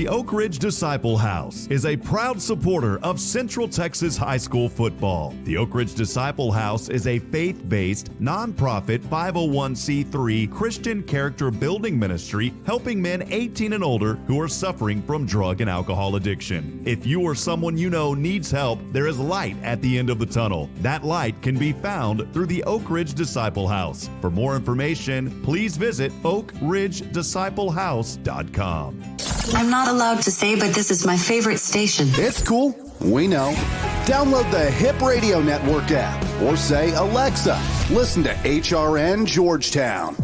The Oak Ridge Disciple House is a proud supporter of Central Texas high school football. The Oak Ridge Disciple House is a faith-based, nonprofit 501c3 Christian character building ministry helping men 18 and older who are suffering from drug and alcohol addiction. If you or someone you know needs help, there is light at the end of the tunnel. That light can be found through the Oak Ridge Disciple House. For more information, please visit oakridgedisciplehouse.com. I'm not allowed to say, but this is my favorite station. It's cool. We know. Download the Hip Radio Network app or say, Alexa, listen to HRN Georgetown.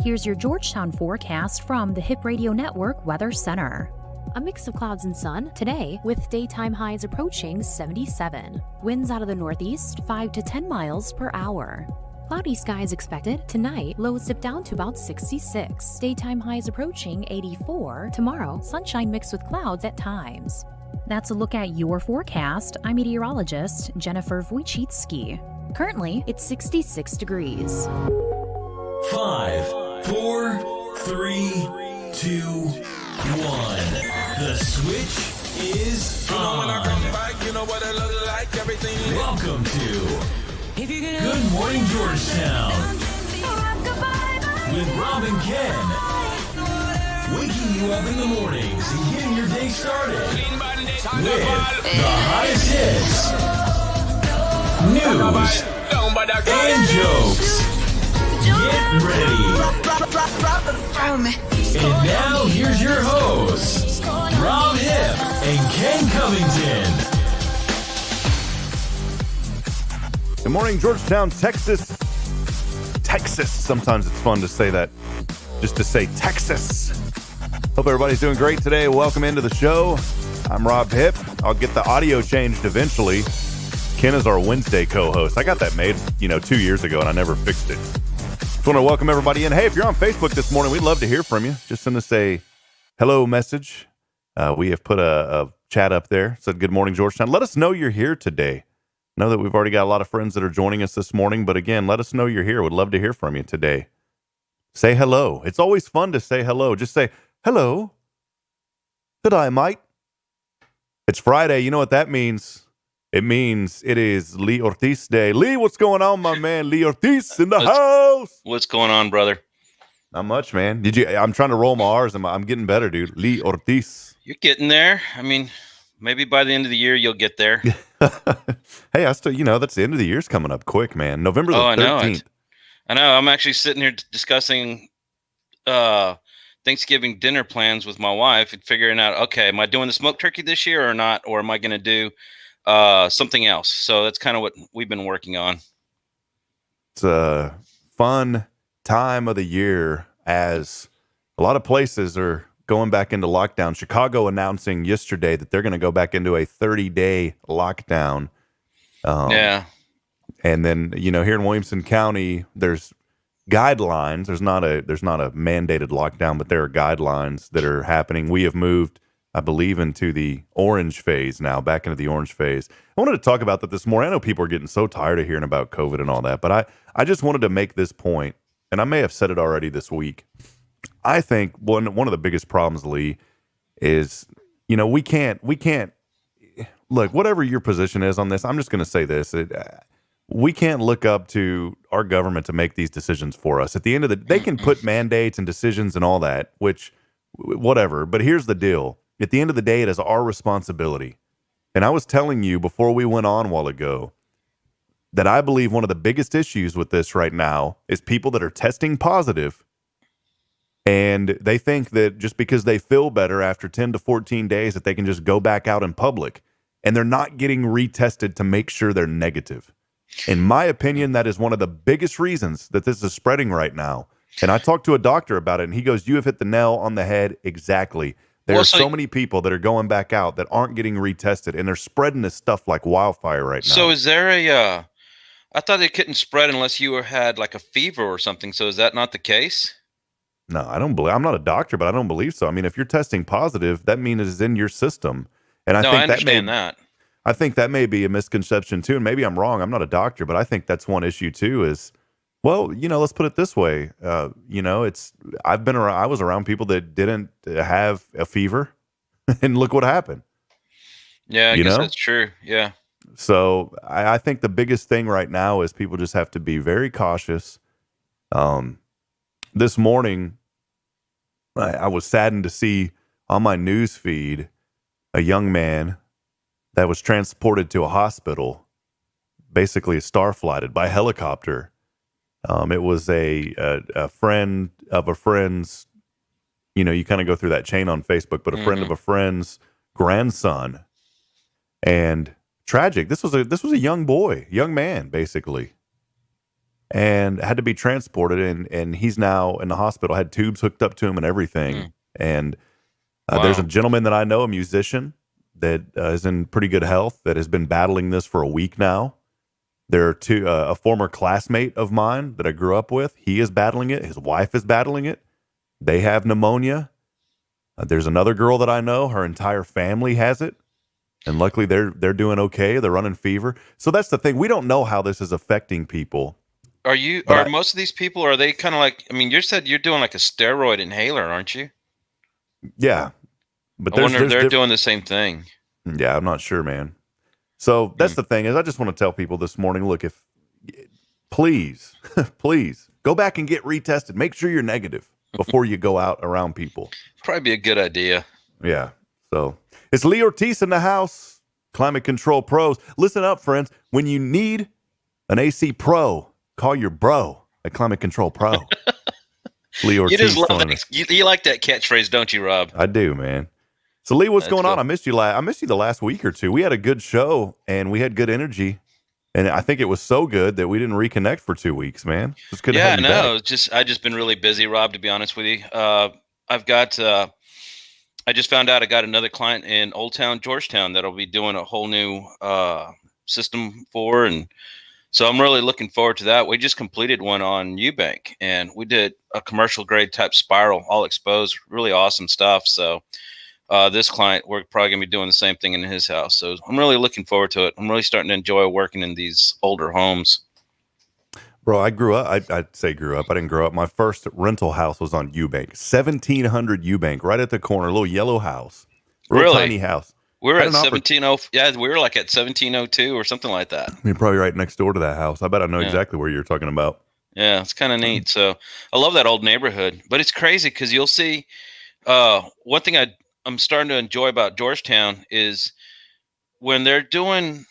Here's your Georgetown forecast from the Hip Radio Network Weather Center. A mix of clouds and sun today with daytime highs approaching 77. Winds out of the northeast 5 to 10 miles per hour. Cloudy skies expected. Tonight, lows dip down to about 66. Daytime highs approaching 84. Tomorrow, sunshine mixed with clouds at times. That's a look at your forecast. I'm meteorologist Jennifer Wojcicki. Currently, it's 66 degrees. 5, 4, 3, 2, 1. The switch is on. Welcome to Good Morning Georgetown with Rob and Ken. Waking you up in the mornings and getting your day started with the hottest hits, news, and jokes. Get ready. And now here's your hosts, Rob Hip and Ken Covington. Good morning, Georgetown, Texas. Texas. Sometimes it's fun to say that, just to say Texas. Hope everybody's doing great today. Welcome into the show. I'm Rob Hip. I'll get the audio changed eventually. Ken is our Wednesday co-host. I got that made, 2 years ago, and I never fixed it. Just want to welcome everybody in. Hey, if you're on Facebook this morning, we'd love to hear from you. Just send us a hello message. We have put a chat up there. Said, good morning, Georgetown. Let us know you're here today. Know that we've already got a lot of friends that are joining us this morning, but again, let us know you're here. Would love to hear from you today. Say hello. It's always fun to say hello. Just say, hello. Good day, mate. It's Friday. You know what that means? It means it is Lee Ortiz Day. Lee, what's going on, my man? Lee Ortiz in the house. What's going on, brother? Not much, man. I'm trying to roll my R's. I'm getting better, dude. Lee Ortiz. You're getting there. I mean, maybe by the end of the year, you'll get there. Hey, I still, that's the end of the year's coming up quick, man. November the 13th. I know. I'm actually sitting here discussing Thanksgiving dinner plans with my wife and figuring out, okay, am I doing the smoked turkey this year or not? Or am I going to do something else? So that's kind of what we've been working on. It's a fun time of the year as a lot of places are going back into lockdown. Chicago announcing yesterday that they're going to go back into a 30-day lockdown. Yeah. And then, here in Williamson County, there's guidelines. There's not a mandated lockdown, but there are guidelines that are happening. We have moved, I believe, into the orange phase now, back into the orange phase. I wanted to talk about that this morning. I know people are getting so tired of hearing about COVID and all that, but I just wanted to make this point, and I may have said it already this week. I think one of the biggest problems, Lee, is, we can't look, whatever your position is on this, I'm just going to say this. We can't look up to our government to make these decisions for us. At the end of they can put mandates and decisions and all that, which, whatever. But here's the deal. At the end of the day, it is our responsibility. And I was telling you before we went on a while ago that I believe one of the biggest issues with this right now is people that are testing positive. And they think that just because they feel better after 10 to 14 days that they can just go back out in public. And they're not getting retested to make sure they're negative. In my opinion, that is one of the biggest reasons that this is spreading right now. And I talked to a doctor about it, and he goes, you have hit the nail on the head exactly. There are so many people that are going back out that aren't getting retested, and they're spreading this stuff like wildfire right now. So is there I thought it couldn't spread unless you had like a fever or something. So is that not the case? No, I don't believe. I'm not a doctor, but I don't believe so. I mean, if you're testing positive, that means it's in your system. And I understand that. I think that may be a misconception too, and maybe I'm wrong. I'm not a doctor, but I think that's one issue too. Is well, let's put it this way. I was around people that didn't have a fever, and look what happened. Yeah, I You guess know? that's true. Yeah. So I think the biggest thing right now is people just have to be very cautious. This morning, I was saddened to see on my news feed a young man that was transported to a hospital, basically starflighted by helicopter. It was a friend of a friend's, you kind of go through that chain on Facebook, but a friend of a friend's grandson. And tragic. This was a young boy, young man, basically, and had to be transported. And he's now in the hospital, had tubes hooked up to him and everything. And there's a Wow. gentleman that I know, a musician that is in pretty good health, that has been battling this for a week now. There are a former classmate of mine that I grew up with. He is battling it. His wife is battling it. They have pneumonia. There's another girl that I know. Her entire family has it. And luckily they're doing okay. They're running fever. So that's the thing. We don't know how this is affecting people. But Most of these people, are they kind of like, I mean, you said you're doing like a steroid inhaler, aren't you? Yeah. But I wonder if they're diff- doing the same thing. Yeah, I'm not sure, man. So that's the thing is I just want to tell people this morning, look, if please, please go back and get retested. Make sure you're negative before you go out around people. Probably be a good idea. Yeah. So it's Lee Ortiz in the house. Climate Control Pros. Listen up, friends. When you need an AC Pro, call your bro at Climate Control Pro. Lee Ortiz. You just love joining that. us. You like that catchphrase, don't you, Rob? I do, man. So Lee, what's That's going on? cool. I missed you. I missed you the last week or two. We had a good show and we had good energy, and I think it was so good that we didn't reconnect for 2 weeks, man. Just couldn't Yeah, have you no, back. I just been really busy, Rob, to be honest with you. I've got I just found out I got another client in Old Town, Georgetown, that'll be doing a whole new system for, and so I'm really looking forward to that. We just completed one on Eubank, and we did a commercial grade type spiral, all exposed, really awesome stuff. So this client, we're probably gonna be doing the same thing in his house. So I'm really looking forward to it. I'm really starting to enjoy working in these older homes. Bro, I grew up. I'd say grew up. I didn't grow up. My first rental house was on Eubank, 1700 Eubank, right at the corner, a little yellow house, real Really? tiny house. We're Had at an 1700. Yeah, we were like at 1702 or something like that. You're probably right next door to that house. I bet I know Yeah. exactly where you're talking about. Yeah, it's kind of neat. So I love that old neighborhood, but it's crazy because you'll see one thing I'm starting to enjoy about Georgetown is when they're doing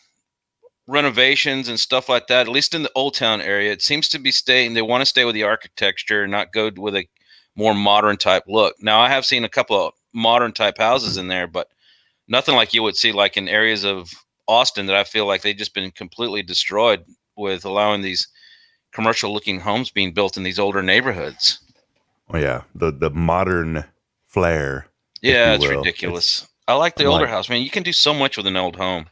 renovations and stuff like that, at least in the Old Town area, it seems to be staying. They want to stay with the architecture and not go with a more modern type look. Now, I have seen a couple of modern type houses in there, but nothing like you would see like in areas of Austin that I feel like they've just been completely destroyed with allowing these commercial looking homes being built in these older neighborhoods. Oh yeah, the modern flair. if Yeah, you it's will. ridiculous. I like the I'm older like- house, man. You can do so much with an old home.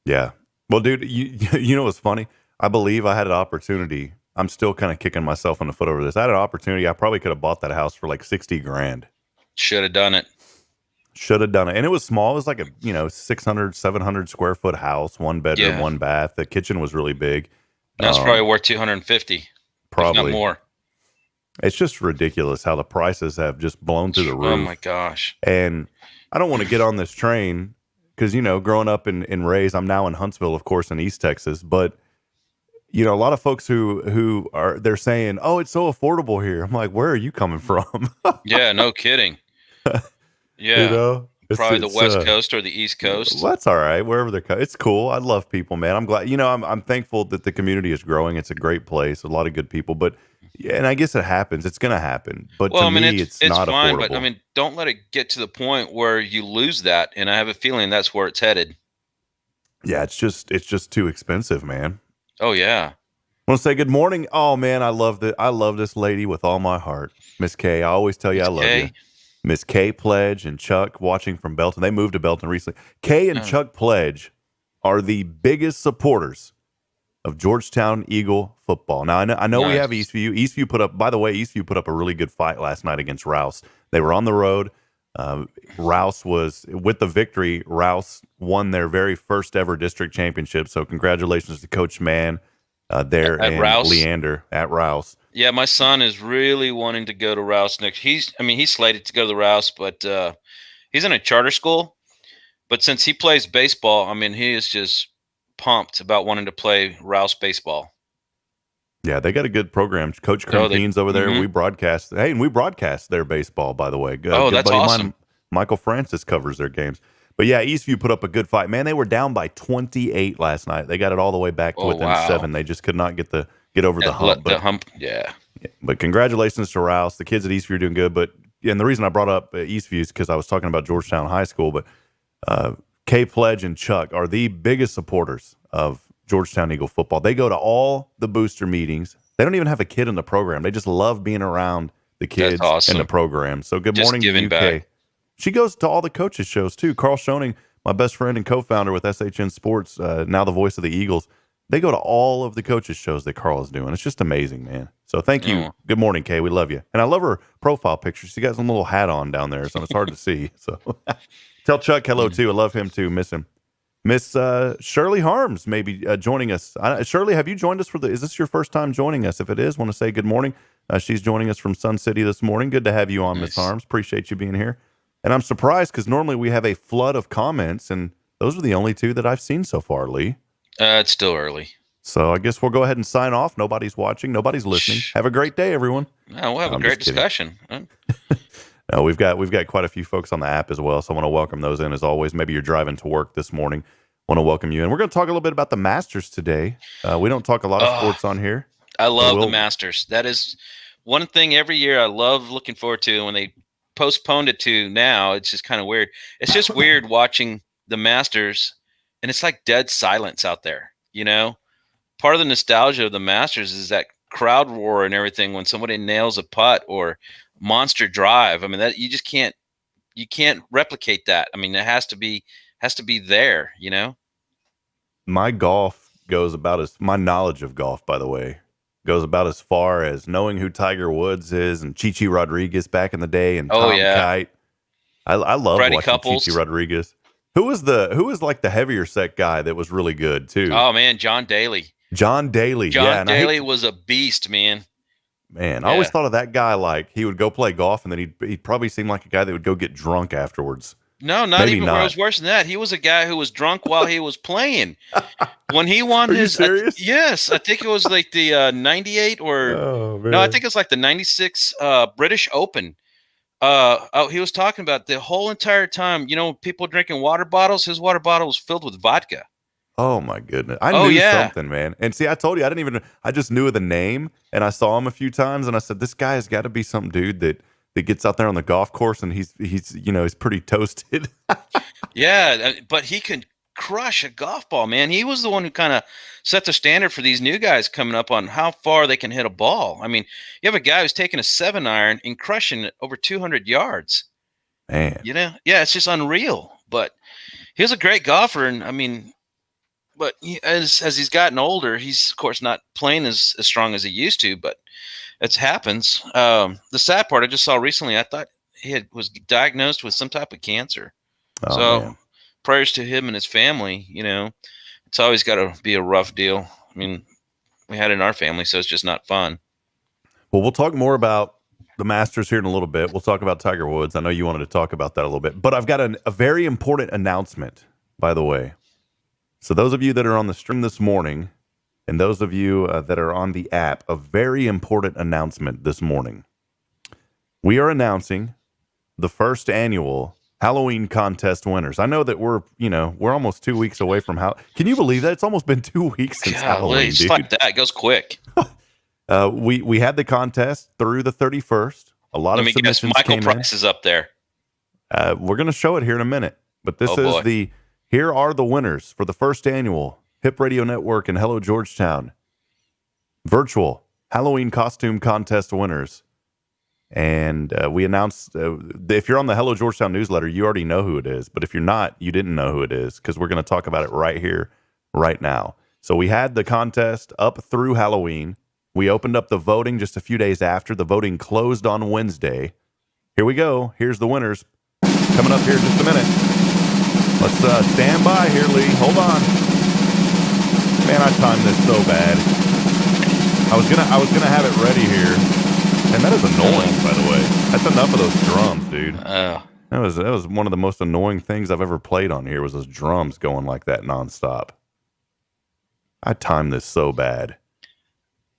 Yeah. Well, dude, you know what's funny? I believe I had an opportunity. I'm still kind of kicking myself in the foot over this. I had an opportunity. I probably could have bought that house for like 60 grand. Should have done it. Should have done it. And it was small. It was like a, 600, 700 square foot house, one bedroom, Yeah. one bath. The kitchen was really big. That's probably worth 250, if Probably. not more. It's just ridiculous how the prices have just blown through the roof. Oh my gosh. And I don't want to get on this train because, growing up and raised, I'm now in Huntsville, of course, in East Texas. But, a lot of folks who are, they're saying, oh, it's so affordable here. I'm like, where are you coming from? Yeah, no kidding. Yeah. Probably the West Coast or the East Coast. Well, that's all right. Wherever they're, it's cool. I love people, man. I'm glad. I'm thankful that the community is growing. It's a great place. A lot of good people. But, and I guess it happens. It's going to happen. But Well, to I mean, me, it's not fine, affordable. but I mean, don't let it get to the point where you lose that. And I have a feeling that's where it's headed. Yeah, it's just too expensive, man. Oh yeah. I want to say good morning. Oh man, I love this lady with all my heart, Miss K. I always tell you I love Kay? you. Miss K Pledge and Chuck watching from Belton. They moved to Belton recently. Kay and Chuck Pledge are the biggest supporters of Georgetown Eagle football. Now I know we Nice. have Eastview. Eastview put up a really good fight last night against Rouse. They were on the road. Rouse was with the victory. Rouse won their very first ever district championship. So congratulations to Coach Mann there At and Rouse? Leander at Rouse. Yeah, my son is really wanting to go to Rouse next. He's slated to go to the Rouse, but he's in a charter school, but since he plays baseball, I mean, he is just pumped about wanting to play Rouse baseball. Yeah, they got a good program. Coach Creamteen's over there. Mhm. We broadcast. Hey, and we broadcast their baseball, by the way. Oh, good that's buddy of awesome. mine, Michael Francis covers their games. But yeah, Eastview put up a good fight. Man, they were down by 28 last night. They got it all the way back to within 7. They just could not get over the hump. Yeah. But congratulations to Rouse. The kids at Eastview are doing good. But and the reason I brought up Eastview is because I was talking about Georgetown High School. But Kay Pledge and Chuck are the biggest supporters of Georgetown Eagle football. They go to all the booster meetings. They don't even have a kid in the program. They just love being around the kids in the program. So good morning to you, Kay. She goes to all the coaches' shows, too. Carl Schoening, my best friend and co-founder with SHN Sports, now the voice of the Eagles, they go to all of the coaches' shows that Carl is doing. It's just amazing, man. So thank you. Good morning, Kay. We love you. And I love her profile picture. She got some little hat on down there, so it's hard to see. So tell Chuck hello, too. I love him, too. Miss him. Miss Shirley Harms may be joining us. Shirley, have you joined us is this your first time joining us? If it is, want to say good morning. She's joining us from Sun City this morning. Good to have you on, Miss Harms. Appreciate you being here. And I'm surprised because normally we have a flood of comments, and those are the only 2 that I've seen so far, Lee. It's still early. So I guess we'll go ahead and sign off. Nobody's watching. Nobody's listening. Have a great day, everyone. No, we'll have a great discussion. No, we've got quite a few folks on the app as well, so I want to welcome those in as always. Maybe you're driving to work this morning. Want to welcome you. And we're going to talk a little bit about the Masters today. We don't talk a lot of sports on here. I love the Masters. That is one thing every year I love looking forward to. When they postponed it to now, it's just kind of weird. It's just weird watching the Masters, and it's like dead silence out there, you know? Part of the nostalgia of the Masters is that crowd roar and everything when somebody nails a putt or monster drive. I mean, that you can't replicate that. I mean, it has to be there, you know? My knowledge of golf, by the way, goes about as far as knowing who Tiger Woods is and Chichi Rodriguez back in the day and Tom Kite. I love watching Chichi Rodriguez. Who was like the heavier set guy that was really good too? Oh man, John Daly. John Daly was a beast, man. Man, I always thought of that guy like he would go play golf and then he'd probably seem like a guy that would go get drunk afterwards. No, it was worse than that. He was a guy who was drunk while he was playing. When he won serious? Yes, I think it was like the 98 or no, I think it's like the 96 British Open. He was talking about the whole entire time, you know, people drinking water bottles, his water bottle was filled with vodka. Oh my goodness. I knew something, man. And see, I told you, I just knew the name and I saw him a few times and I said, this guy has got to be some dude that gets out there on the golf course and he's pretty toasted. Yeah, but he can crush a golf ball, man. He was the one who kind of set the standard for these new guys coming up on how far they can hit a ball. I mean, you have a guy who's taking a 7-iron and crushing it over 200 yards. Man. You know? Yeah, it's just unreal. But he was a great golfer, and I mean, but as he's gotten older, he's of course not playing as strong as he used to, but it happens. The sad part I just saw recently, I thought he was diagnosed with some type of cancer. Man. Prayers to him and his family. You know, it's always got to be a rough deal. I mean, we had it in our family, so it's just not fun. Well, we'll talk more about the Masters here in a little bit. We'll talk about Tiger Woods. I know you wanted to talk about that a little bit, but I've got a very important announcement, by the way. So those of you that are on the stream this morning and those of you that are on the app, a very important announcement this morning. We are announcing the first annual Halloween contest winners. I know that we're almost 2 weeks away from Can you believe that? It's almost been 2 weeks since Halloween, dude. Like that. It goes quick. We had the contest through the 31st. A lot of submissions Michael came Price is up there. We're going to show it here in a minute. But this is here are the winners for the first annual Hip Radio Network and Hello Georgetown virtual Halloween costume contest winners. And we announced, if you're on the Hello Georgetown newsletter, you already know who it is. But if you're not, you didn't know who it is because we're going to talk about it right here, right now. So we had the contest up through Halloween. We opened up the voting just a few days after. The voting closed on Wednesday. Here we go. Here's the winners coming up here in just a minute. Let's stand by here, Lee. Hold on. Man, I timed this so bad. I was gonna have it ready here. And that is annoying, by the way. That's enough of those drums, dude. That was one of the most annoying things I've ever played on here was those drums going like that nonstop. I timed this so bad.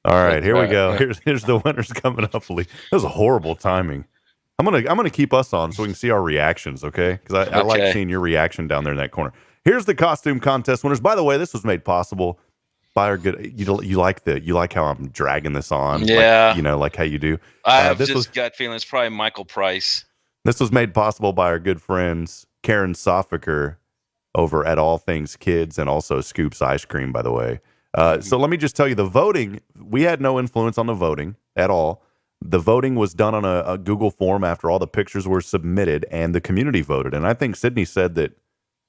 All right, here we go. Here's the winners coming up, Lee. That was a horrible timing. I'm gonna keep us on so we can see our reactions, okay? Because I like seeing your reaction down there in that corner. Here's the costume contest winners. By the way, this was made possible by our good. You like how I'm dragging this on? Yeah, like how you do. I have gut feeling it's probably Michael Price. This was made possible by our good friends Karen Soffiker over at All Things Kids and also Scoops Ice Cream, by the way. So let me just tell you, the voting, we had no influence on the voting at all. The voting was done on a Google form after all the pictures were submitted, and the community voted. And I think Sydney said that,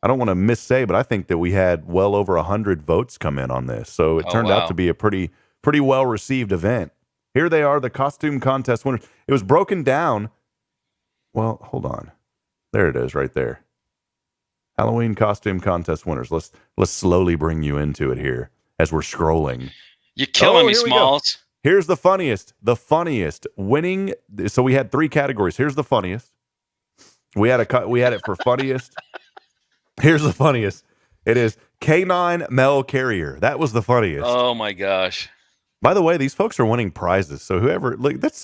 I don't want to missay, but I think that we had well over 100 votes come in on this. So it turned out to be a pretty well-received event. Here they are, the costume contest winners. It was broken down. Well, hold on. There it is right there. Halloween costume contest winners. Let's slowly bring you into it here as we're scrolling. You're killing me, Smalls. Here's the funniest winning. So we had 3 categories. Here's the funniest. We had it for funniest. Here's the funniest. It is K9 Mel Carrier. That was the funniest. Oh my gosh. By the way, these folks are winning prizes. So whoever, that's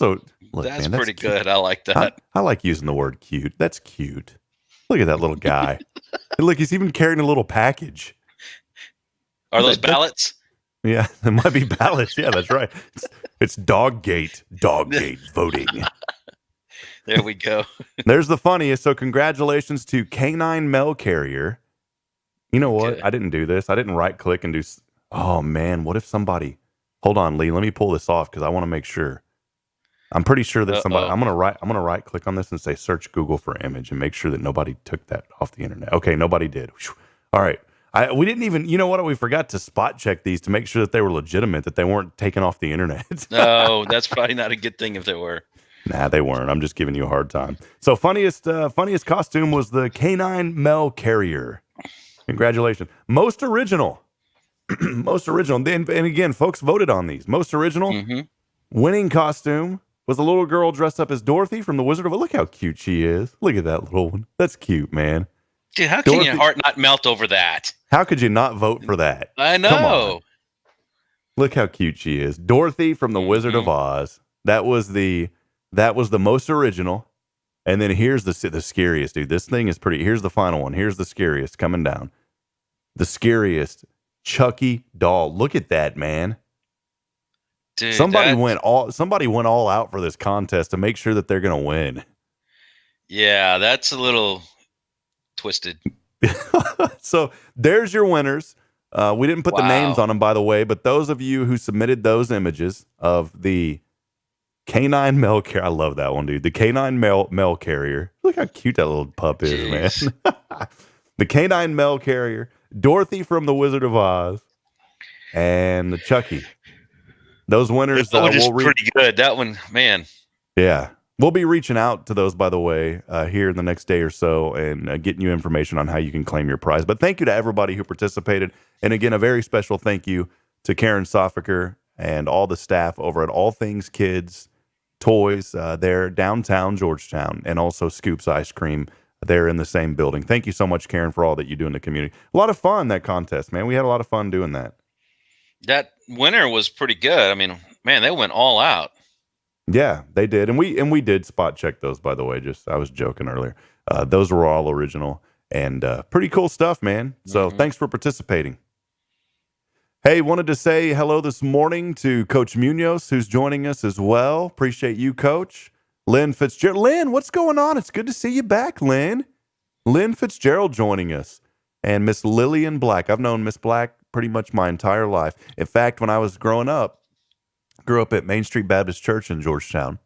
pretty good. I like that. I like using the word cute. That's cute. Look at that little guy. Look, he's even carrying a little package. Are those ballots? Yeah, it might be ballots. Yeah, that's right. It's Doggate voting. There we go. There's the funniest. So congratulations to K9 Mel Carrier. You know what? I didn't do this. I didn't right click and do. Oh man, what if somebody? Hold on, Lee. Let me pull this off because I want to make sure. I'm pretty sure that somebody. I'm gonna right click on this and say search Google for image and make sure that nobody took that off the internet. Okay, nobody did. Whew. All right. We didn't even, you know what? We forgot to spot check these to make sure that they were legitimate, that they weren't taken off the internet. No, that's probably not a good thing if they were. Nah, they weren't. I'm just giving you a hard time. So funniest costume was the K9 Mel Carrier. Congratulations. Most original. Most original. And again, folks voted on these. Most original winning costume was a little girl dressed up as Dorothy from The Wizard of Oz. Look how cute she is. Look at that little one. That's cute, man. Dude, how can your heart not melt over that? How could you not vote for that? I know. Come on. Look how cute she is. Dorothy from The Wizard of Oz. That was the most original. And then here's the scariest, dude. This thing is pretty. Here's the final one. Here's the scariest coming down. The scariest Chucky doll. Look at that, man. Dude, somebody went all out for this contest to make sure that they're going to win. Yeah, that's a little twisted. So there's your winners. We didn't put the names on them, by the way, but those of you who submitted those images of the K9 Mel Carrier, I love that one, dude. The K9 Mel Carrier. Look how cute that little pup is, man. The K9 Mel Carrier, Dorothy from The Wizard of Oz, and the Chucky. Those winners. That one is pretty good. That one, man. Yeah. We'll be reaching out to those, by the way, here in the next day or so and getting you information on how you can claim your prize. But thank you to everybody who participated. And again, a very special thank you to Karen Soffiker and all the staff over at All Things Kids Toys there downtown Georgetown, and also Scoops Ice Cream there in the same building. Thank you so much, Karen, for all that you do in the community. A lot of fun, that contest, man. We had a lot of fun doing that. That winner was pretty good. I mean, man, they went all out. Yeah, they did. And we did spot check those, by the way. I was joking earlier. Those were all original and pretty cool stuff, man. So thanks for participating. Hey, wanted to say hello this morning to Coach Munoz, who's joining us as well. Appreciate you, Coach. Lynn Fitzgerald. Lynn, what's going on? It's good to see you back, Lynn. Lynn Fitzgerald joining us. And Miss Lillian Black. I've known Miss Black pretty much my entire life. In fact, when I was growing up, grew up at Main Street Baptist Church in Georgetown,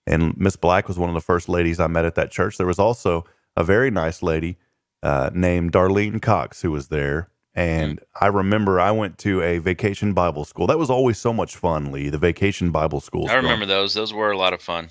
and Miss Black was one of the first ladies I met at that church. There was also a very nice lady named Darlene Cox who was there, and I remember I went to a vacation Bible school. That was always so much fun, Lee, the vacation Bible schools. I remember those. Those were a lot of fun.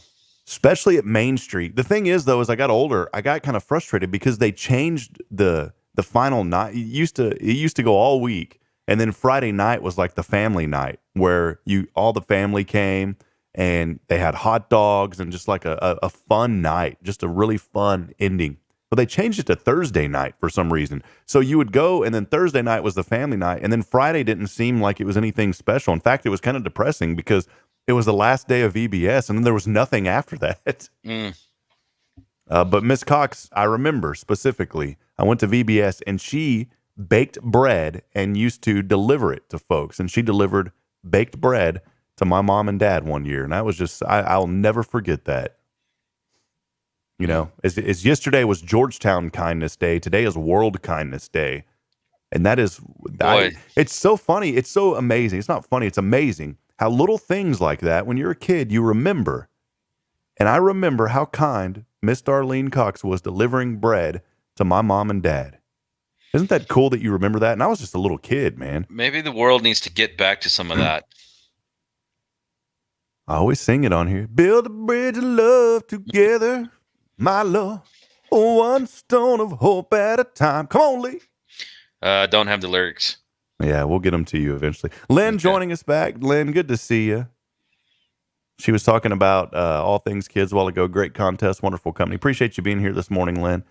Especially at Main Street. The thing is, though, as I got older, I got kind of frustrated because they changed the final night. It used to go all week. And then Friday night was like the family night where all the family came and they had hot dogs and just like a fun night, just a really fun ending. But they changed it to Thursday night for some reason. So you would go, and then Thursday night was the family night, and then Friday didn't seem like it was anything special. In fact, it was kind of depressing because it was the last day of VBS, and then there was nothing after that. But Miss Cox, I remember specifically, I went to VBS, and she baked bread and used to deliver it to folks. And she delivered baked bread to my mom and dad one year. And that was just, I'll never forget that. You know, as yesterday was Georgetown Kindness Day, today is World Kindness Day. And that is, it's so funny. It's so amazing. It's not funny. It's amazing how little things like that, when you're a kid, you remember. And I remember how kind Miss Darlene Cox was delivering bread to my mom and dad. Isn't that cool that you remember that? And I was just a little kid, man. Maybe the world needs to get back to some of that. I always sing it on here. Build a bridge of love together, my love. One stone of hope at a time. Come on, Lee. Don't have the lyrics. Yeah, we'll get them to you eventually. Lynn joining us back. Lynn, good to see you. She was talking about all things kids a while ago. Great contest, wonderful company. Appreciate you being here this morning, Lynn.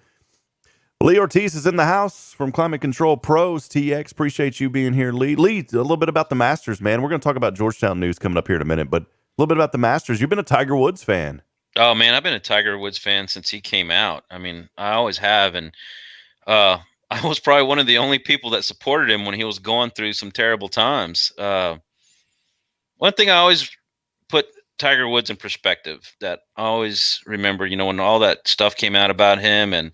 Lee Ortiz is in the house from Climate Control Pros TX. Appreciate you being here, Lee. Lee, a little bit about the Masters, man. We're going to talk about Georgetown news coming up here in a minute, but a little bit about the Masters. You've been a Tiger Woods fan. Oh, man, I've been a Tiger Woods fan since he came out. I mean, I always have, and I was probably one of the only people that supported him when he was going through some terrible times. One thing I always put Tiger Woods in perspective that I always remember, you know, when all that stuff came out about him and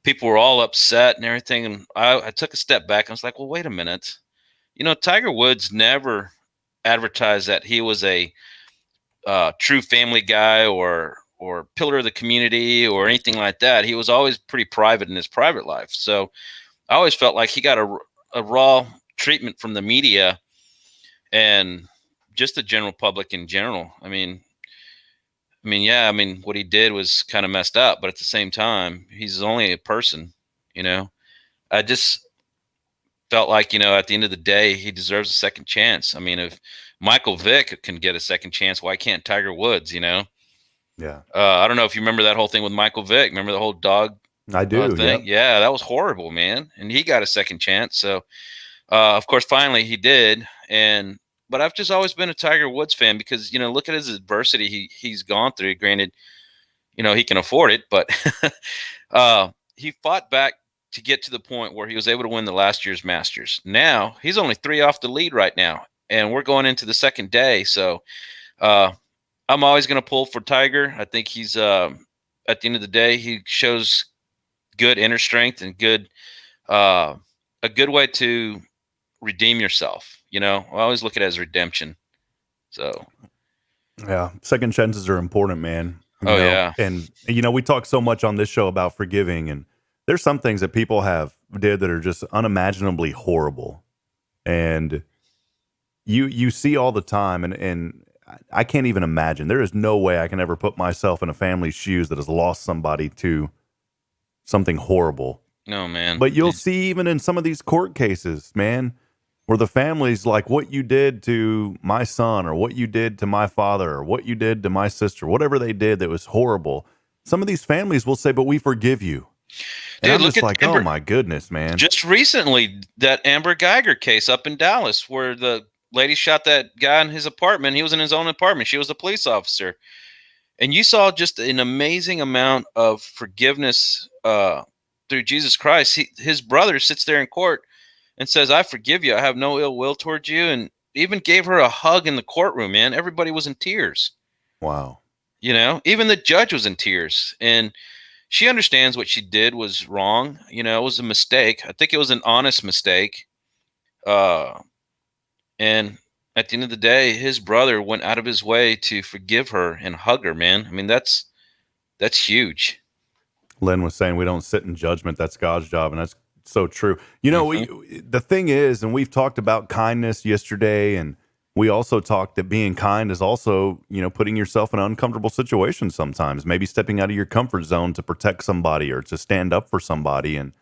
people were all upset and everything. And I took a step back. I was like, well, wait a minute. You know, Tiger Woods never advertised that he was a true family guy or pillar of the community or anything like that. He was always pretty private in his private life. So I always felt like he got a raw treatment from the media and just the general public in general. I mean, what he did was kind of messed up, but at the same time, he's only a person, you know. I just felt like, you know, at the end of the day, he deserves a second chance. I mean, if Michael Vick can get a second chance, why can't Tiger Woods, you know? Yeah. I don't know if you remember that whole thing with Michael Vick. Remember the whole dog I do. thing? Yeah, that was horrible, man. And he got a second chance. So, of course, finally he did. But I've just always been a Tiger Woods fan because, you know, look at his adversity he's gone through. Granted, you know, he can afford it, but he fought back to get to the point where he was able to win the last year's Masters. Now he's only 3 off the lead right now, and we're going into the second day. So I'm always going to pull for Tiger. I think he's at the end of the day, he shows good inner strength and a good way to redeem yourself. You know, I always look at it as redemption. So, yeah, second chances are important, man. Yeah. And, you know, we talk so much on this show about forgiving, and there's some things that people did that are just unimaginably horrible. And you see all the time, and I can't even imagine. There is no way I can ever put myself in a family's shoes that has lost somebody to something horrible. No, man. But you'll see even in some of these court cases, man, where the family's like, what you did to my son or what you did to my father or what you did to my sister, whatever they did that was horrible. Some of these families will say, but we forgive you. And Dude, I'm just like, oh my goodness, man. Just recently, that Amber Geiger case up in Dallas where the lady shot that guy in his apartment. He was in his own apartment. She was a police officer. And you saw just an amazing amount of forgiveness through Jesus Christ. His brother sits there in court and says, I forgive you. I have no ill will towards you. And even gave her a hug in the courtroom, man. Everybody was in tears. Wow. You know, even the judge was in tears. And she understands what she did was wrong. You know, it was a mistake. I think it was an honest mistake. And at the end of the day, his brother went out of his way to forgive her and hug her, man. I mean, that's huge. Len was saying we don't sit in judgment. That's God's job. And that's so true. You know, the thing is, and we've talked about kindness yesterday, and we also talked that being kind is also, you know, putting yourself in an uncomfortable situation sometimes, maybe stepping out of your comfort zone to protect somebody or to stand up for somebody. And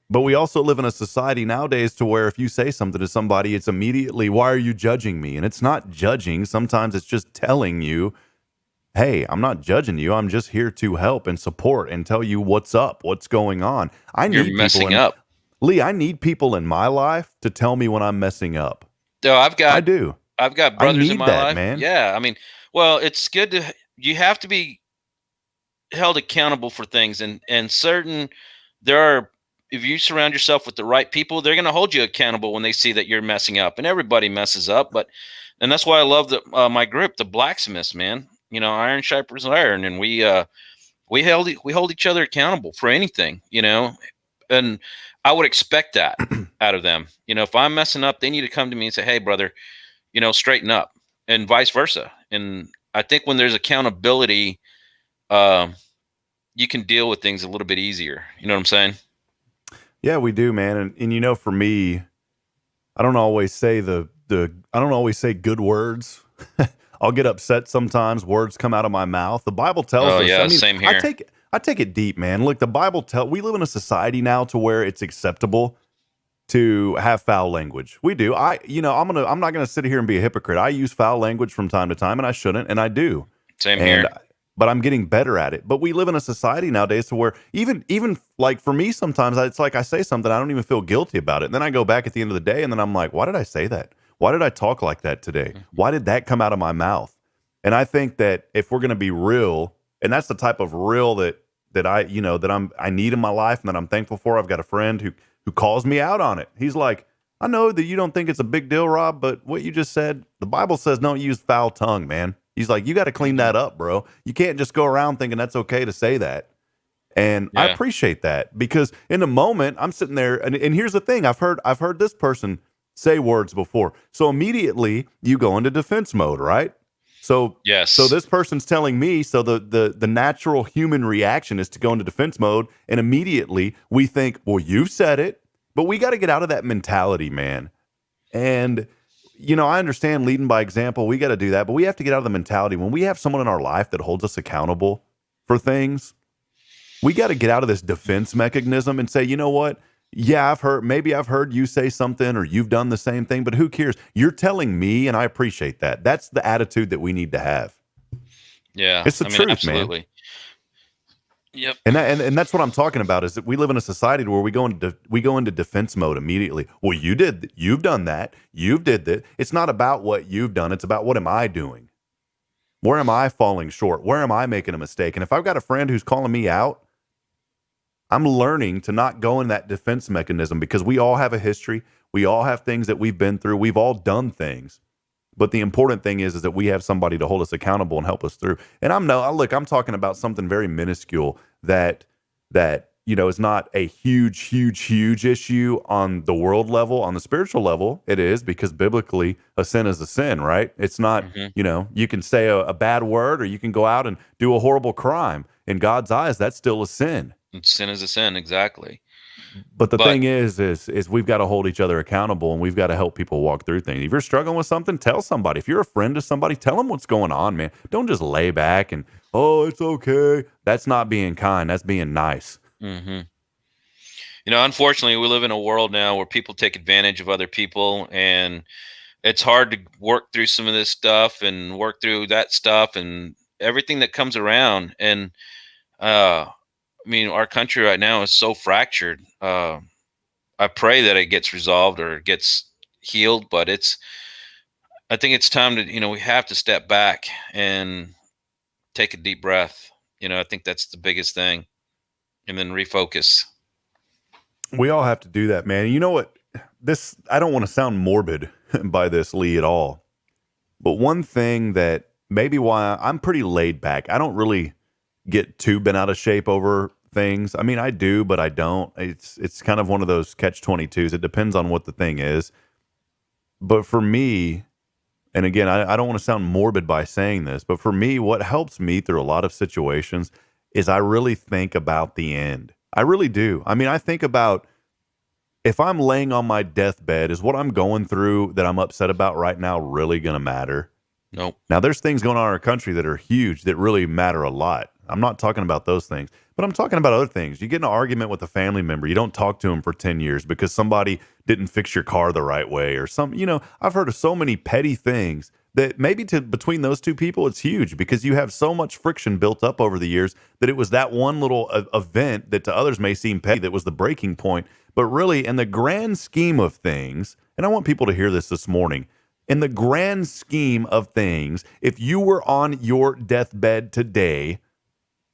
But we also live in a society nowadays to where if you say something to somebody, it's immediately, why are you judging me? And it's not judging. Sometimes it's just telling you, hey, I'm not judging you. I'm just here to help and support and tell you what's up, what's going on. You're messing up. Lee, I need people in my life to tell me when I'm messing up. So I do. I've got brothers in my life, man. Yeah, I mean, well, it's good to. You have to be held accountable for things, and there are. If you surround yourself with the right people, they're going to hold you accountable when they see that you're messing up, and everybody messes up. And that's why I love my group, the blacksmiths, man. Iron sharpens iron, and we hold each other accountable for anything, and I would expect that out of them. If I'm messing up, they need to come to me and say, hey, brother, straighten up, and vice versa. And I think when there's accountability, you can deal with things a little bit easier. You know what I'm saying? Yeah, we do, man. And for me, I don't always say I don't always say good words. I'll get upset sometimes. Words come out of my mouth. The Bible tells us. Yeah, same here. I take it deep, man. Look, the Bible we live in a society now to where it's acceptable to have foul language. We do. I'm not gonna sit here and be a hypocrite. I use foul language from time to time, and I shouldn't, and I do. Same here. But I'm getting better at it. But we live in a society nowadays to where even like for me, sometimes it's like I say something, I don't even feel guilty about it. And then I go back at the end of the day, and then I'm like, why did I say that? Why did I talk like that today? Why did that come out of my mouth? And I think that if we're going to be real, and that's the type of real that I need in my life and that I'm thankful for. I've got a friend who calls me out on it. He's like, I know that you don't think it's a big deal, Rob, but what you just said, the Bible says don't use foul tongue, man. He's like, you got to clean that up, bro. You can't just go around thinking that's okay to say that. And I appreciate that, because in the moment I'm sitting there, and here's the thing, I've heard this person say words before. So immediately you go into defense mode, right? So yes. So this person's telling me, so the natural human reaction is to go into defense mode, and immediately we think, well, you've said it, but we got to get out of that mentality, man. And I understand leading by example, we got to do that, but we have to get out of the mentality when we have someone in our life that holds us accountable for things. We got to get out of this defense mechanism and say, you know what? Yeah, maybe I've heard you say something or you've done the same thing, but who cares? You're telling me, and I appreciate that. That's the attitude that we need to have. Yeah. It's the truth, absolutely. Man. Yep. And that's what I'm talking about, is that we live in a society where we go into defense mode immediately. Well, you've done that. You've did that. It's not about what you've done. It's about what am I doing? Where am I falling short? Where am I making a mistake? And if I've got a friend who's calling me out, I'm learning to not go in that defense mechanism, because we all have a history. We all have things that we've been through. We've all done things. But the important thing is that we have somebody to hold us accountable and help us through. And I'm talking about something very minuscule that is not a huge issue on the world level. On the spiritual level, it is, because biblically a sin is a sin, right? It's not, you can say a bad word, or you can go out and do a horrible crime. In God's eyes, that's still a sin. Sin is a sin, exactly. But the thing is we've got to hold each other accountable, and we've got to help people walk through things. If you're struggling with something, tell somebody. If you're a friend to somebody, tell them what's going on, man. Don't just lay back and, oh, it's okay. That's not being kind. That's being nice. Mm-hmm. Unfortunately, we live in a world now where people take advantage of other people, and it's hard to work through some of this stuff and work through that stuff and everything that comes around. And, our country right now is so fractured. I pray that it gets resolved or gets healed, but I think it's time to, we have to step back and take a deep breath. I think that's the biggest thing, and then refocus. We all have to do that, man. You know what? I don't want to sound morbid by this, Lee, at all. But one thing that maybe why I'm pretty laid back, I don't really get too bent out of shape over things. I mean, I do, but I don't. It's kind of one of those catch-22s. It depends on what the thing is. But for me, and again, I don't want to sound morbid by saying this, but for me, what helps me through a lot of situations is I really think about the end. I really do. I mean, I think about, if I'm laying on my deathbed, is what I'm going through that I'm upset about right now really going to matter? Nope. Now, there's things going on in our country that are huge, that really matter a lot. I'm not talking about those things, but I'm talking about other things. You get in an argument with a family member, you don't talk to them for 10 years because somebody didn't fix your car the right way or some, I've heard of so many petty things that maybe between those two people, it's huge because you have so much friction built up over the years that it was that one little event that to others may seem petty that was the breaking point. But really, in the grand scheme of things, and I want people to hear this morning, in the grand scheme of things, if you were on your deathbed today,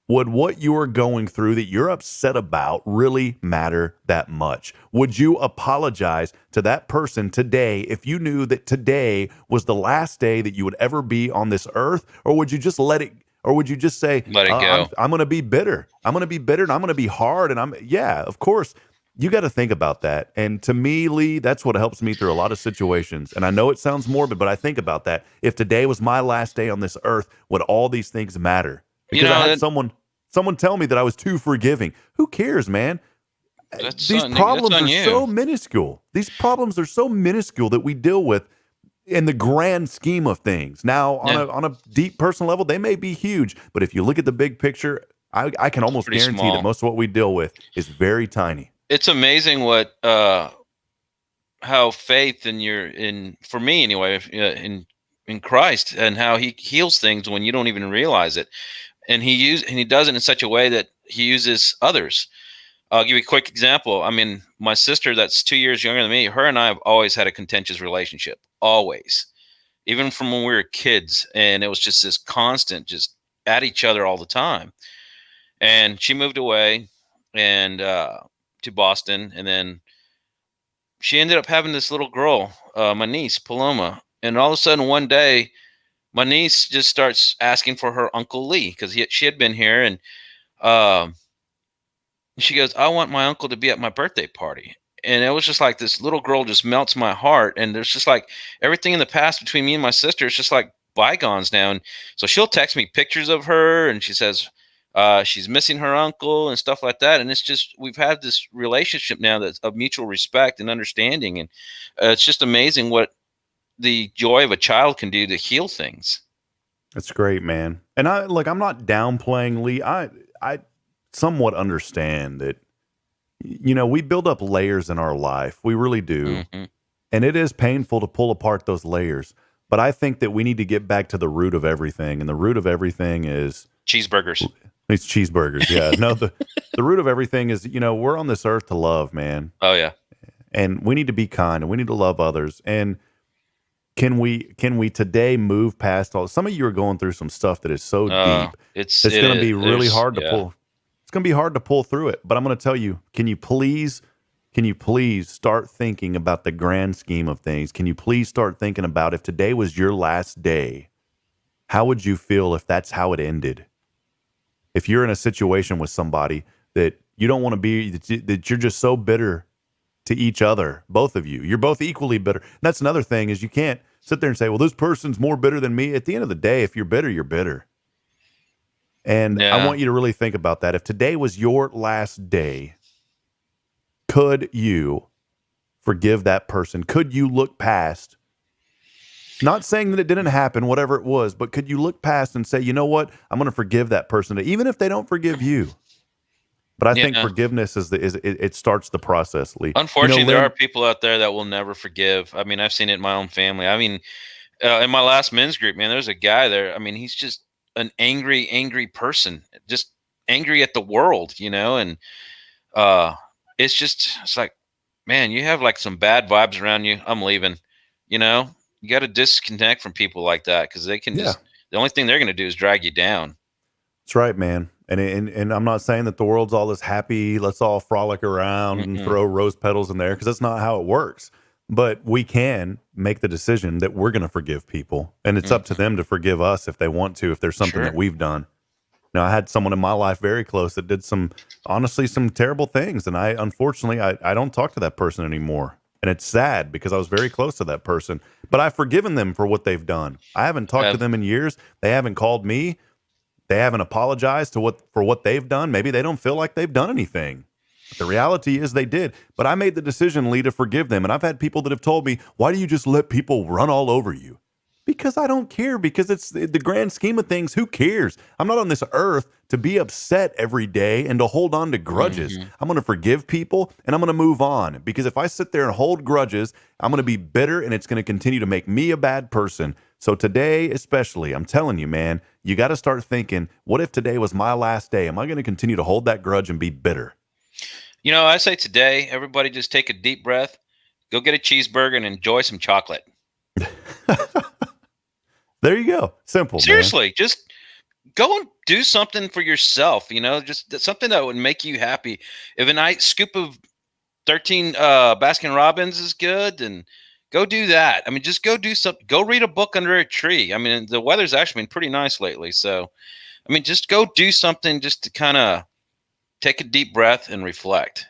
would what you are going through that you're upset about really matter that much? Would you apologize to that person today if you knew that today was the last day that you would ever be on this earth? Or would you just let it, or would you just say, let it go? I'm going to be bitter. I'm going to be bitter and I'm going to be hard. And yeah, of course. You got to think about that. And to me, Lee, that's what helps me through a lot of situations. And I know it sounds morbid, but I think about that. If today was my last day on this earth, would all these things matter? Because I had someone tell me that I was too forgiving. Who cares, man? These problems are so minuscule. These problems are so minuscule that we deal with in the grand scheme of things. Now, on a deep personal level, they may be huge. But if you look at the big picture, I can almost guarantee that most of what we deal with is very tiny. It's amazing what how faith for me anyway, in Christ, and how he heals things when you don't even realize it. And he does it in such a way that he uses others. I'll give you a quick example. I mean, my sister that's 2 years younger than me, her and I have always had a contentious relationship, always, even from when we were kids. And it was just this constant, just at each other all the time. And she moved away and to Boston, and then she ended up having this little girl, my niece Paloma, and all of a sudden one day my niece just starts asking for her Uncle Lee because she had been here, and she goes, I want my uncle to be at my birthday party. And it was just like this little girl just melts my heart, and there's just like everything in the past between me and my sister is just like bygones now. And so she'll text me pictures of her, and she says she's missing her uncle and stuff like that. And it's just, we've had this relationship now that's of mutual respect and understanding. And it's just amazing what the joy of a child can do to heal things. That's great, man. And I'm not downplaying Lee. I somewhat understand that, we build up layers in our life. We really do. Mm-hmm. And it is painful to pull apart those layers. But I think that we need to get back to the root of everything. And the root of everything is cheeseburgers. It's cheeseburgers. Yeah. No, the root of everything is, we're on this earth to love, man. Oh yeah. And we need to be kind and we need to love others. And can we today move past all? Some of you are going through some stuff that is so deep. It's going to be really hard to pull. It's going to be hard to pull through it. But I'm going to tell you, can you please start thinking about the grand scheme of things? Can you please start thinking about if today was your last day, how would you feel if that's how it ended? If you're in a situation with somebody that you don't want to be, that you're just so bitter to each other, both of you, you're both equally bitter. And that's another thing is you can't sit there and say, well, this person's more bitter than me. At the end of the day, if you're bitter, you're bitter. And I want you to really think about that. If today was your last day, could you forgive that person? Could you look past? Not saying that it didn't happen, whatever it was, but could you look past and say, you know what? I'm going to forgive that person, even if they don't forgive you. But I think forgiveness it starts the process, Lee. Unfortunately, there are people out there that will never forgive. I mean, I've seen it in my own family. I mean, in my last men's group, man, there's a guy there. I mean, he's just an angry person, just angry at the world, and it's like, man, you have like some bad vibes around you. I'm leaving, You got to disconnect from people like that because they can the only thing they're going to do is drag you down. That's right, man. And I'm not saying that the world's all this happy, let's all frolic around and throw rose petals in there because that's not how it works. But we can make the decision that we're going to forgive people. And it's up to them to forgive us if they want to, if there's something that we've done. Now, I had someone in my life very close that did some terrible things. And unfortunately, I don't talk to that person anymore. And it's sad because I was very close to that person, but I've forgiven them for what they've done. I haven't talked to them in years. They haven't called me. They haven't apologized for what they've done. Maybe they don't feel like they've done anything. But the reality is they did. But I made the decision, Lee, to forgive them. And I've had people that have told me, why do you just let people run all over you? because I don't care, because it's the grand scheme of things. Who cares? I'm not on this earth to be upset every day and to hold on to grudges. I'm going to forgive people and I'm going to move on, because if I sit there and hold grudges, I'm going to be bitter and it's going to continue to make me a bad person. So today, especially, I'm telling you, man, you got to start thinking, what if today was my last day? Am I going to continue to hold that grudge and be bitter? I say today, everybody just take a deep breath, go get a cheeseburger and enjoy some chocolate. There you go. Simple. Seriously, man. Just go and do something for yourself, just something that would make you happy. If a nice scoop of 13 Baskin Robbins is good, then go do that. I mean, just go do something. Go read a book under a tree. I mean, the weather's actually been pretty nice lately. So, I mean, just go do something just to kind of take a deep breath and reflect,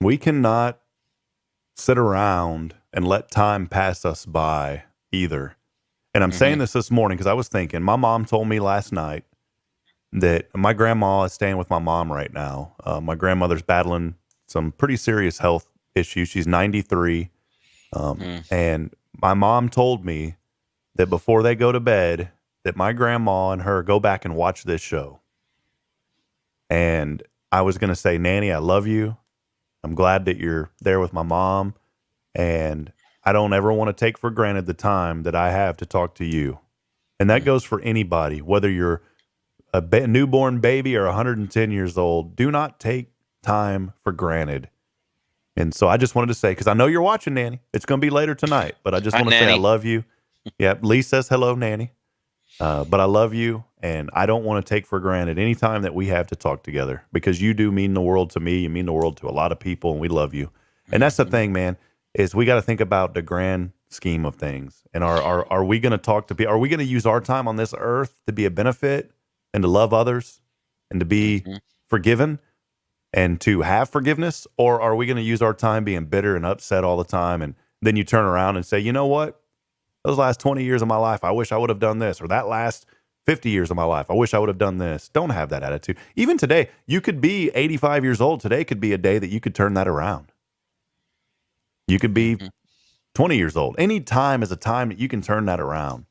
We cannot sit around and let time pass us by either. And I'm saying this morning because I was thinking, my mom told me last night that my grandma is staying with my mom right now. My grandmother's battling some pretty serious health issues. She's 93. And my mom told me that before they go to bed, that my grandma and her go back and watch this show. And I was going to say, Nanny, I love you. I'm glad that you're there with my mom. And I don't ever want to take for granted the time that I have to talk to you. And that goes for anybody, whether you're a newborn baby or 110 years old. Do not take time for granted. And so I just wanted to say, because I know you're watching, Nanny. It's going to be later tonight, but I just want to say I love you. Yep, Lee says hello, Nanny. But I love you, and I don't want to take for granted any time that we have to talk together, because you do mean the world to me. You mean the world to a lot of people, and we love you. And that's the thing, man, is we got to think about the grand scheme of things. And are we going to talk to people? Are we going to use our time on this earth to be a benefit and to love others and to be forgiven and to have forgiveness? Or are we going to use our time being bitter and upset all the time? And then you turn around and say, you know what? Those last 20 years of my life, I wish I would have done this. Or that last 50 years of my life, I wish I would have done this. Don't have that attitude. Even today, you could be 85 years old. Today could be a day that you could turn that around. You could be 20 years old. Any time is a time that you can turn that around.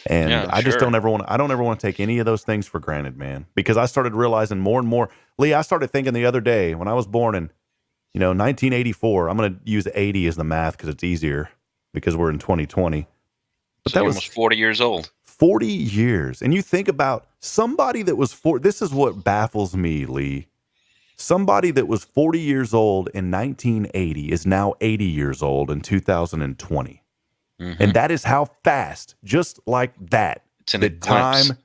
And I just don't ever want to take any of those things for granted, man, because I started realizing more and more. Lee, I started thinking the other day when I was born in, 1984, I'm going to use 80 as the math because it's easier because we're in 2020. But so that was almost 40 years old. 40 years. And you think about somebody that was this is what baffles me, Lee. Somebody that was 40 years old in 1980 is now 80 years old in 2020. And that is how fast, just like that, the time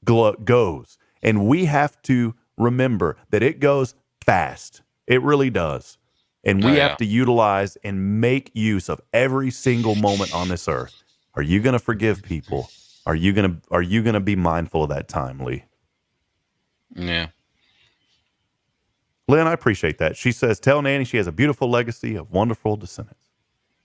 goes. And we have to remember that it goes fast. It really does. And we have to utilize and make use of every single moment on this earth. Are you going to forgive people? Are you going to be mindful of that time, Lee? Yeah. Lynn, I appreciate that. She says, tell Nanny she has a beautiful legacy of wonderful descendants.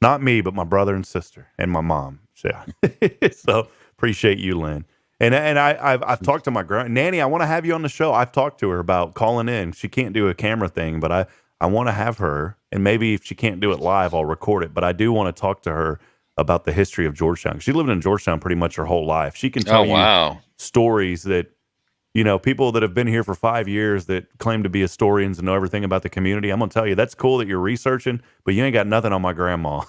Not me, but my brother and sister and my mom. So appreciate you, Lynn. And I've talked to my Nanny. I want to have you on the show. I've talked to her about calling in. She can't do a camera thing, but I want to have her. And maybe if she can't do it live, I'll record it. But I do want to talk to her about the history of Georgetown. She lived in Georgetown pretty much her whole life. She can tell you stories that, people that have been here for 5 years that claim to be historians and know everything about the community. I'm going to tell you, that's cool that you're researching, but you ain't got nothing on my grandma.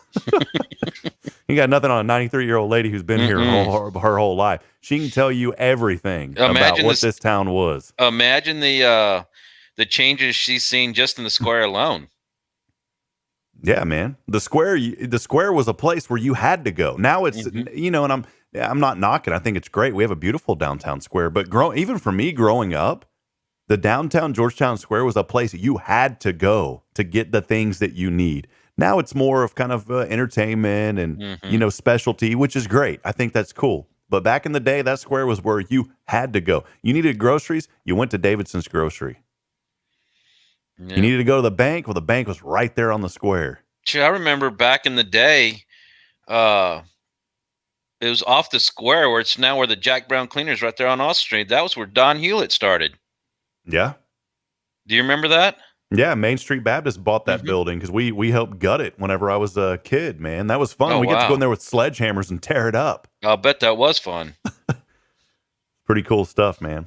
You got nothing on a 93-year-old lady who's been here her whole life. She can tell you everything about what this town was. Imagine the changes she's seen just in the square alone. Yeah, man. The square was a place where you had to go. Now it's, and I'm not knocking. I think it's great. We have a beautiful downtown square, but even for me growing up, the downtown Georgetown Square was a place you had to go to get the things that you need. Now it's more of kind of entertainment and, specialty, which is great. I think that's cool. But back in the day, that square was where you had to go. You needed groceries. You went to Davidson's Grocery. Yeah. You needed to go to the bank. Well, the bank was right there on the square. I remember back in the day, it was off the square where it's now where the Jack Brown Cleaners right there on Austin Street. That was where Don Hewlett started. Yeah. Do you remember that? Yeah, Main Street Baptist bought that Mhm. building because we helped gut it whenever I was a kid, man. That was fun. Oh, We get to go wow. in there with sledgehammers and tear it up. I'll bet that was fun. Pretty cool stuff, man.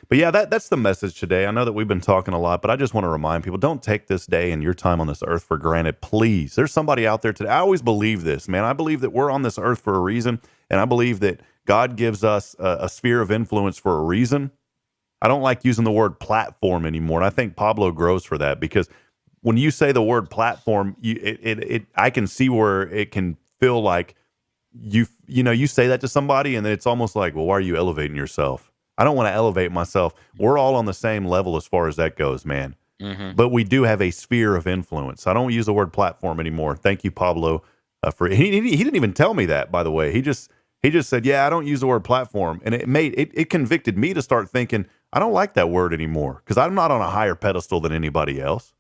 But yeah, that's the message today. I know that we've been talking a lot, but I just want to remind people, don't take this day and your time on this earth for granted. Please. There's somebody out there today. I always believe this, man. I believe that we're on this earth for a reason, and I believe that God gives us a sphere of influence for a reason. I don't like using the word platform anymore, and I think Pablo grows for that, because when you say the word platform, I can see where it can feel like you say that to somebody, and then it's almost like, well, why are you elevating yourself? I don't want to elevate myself. We're all on the same level as far as that goes, man. Mhm. But we do have a sphere of influence. I don't use the word platform anymore. Thank you, Pablo, for he didn't even tell me that, by the way. He just said, yeah, I don't use the word platform, and it convicted me to start thinking I don't like that word anymore, because I'm not on a higher pedestal than anybody else.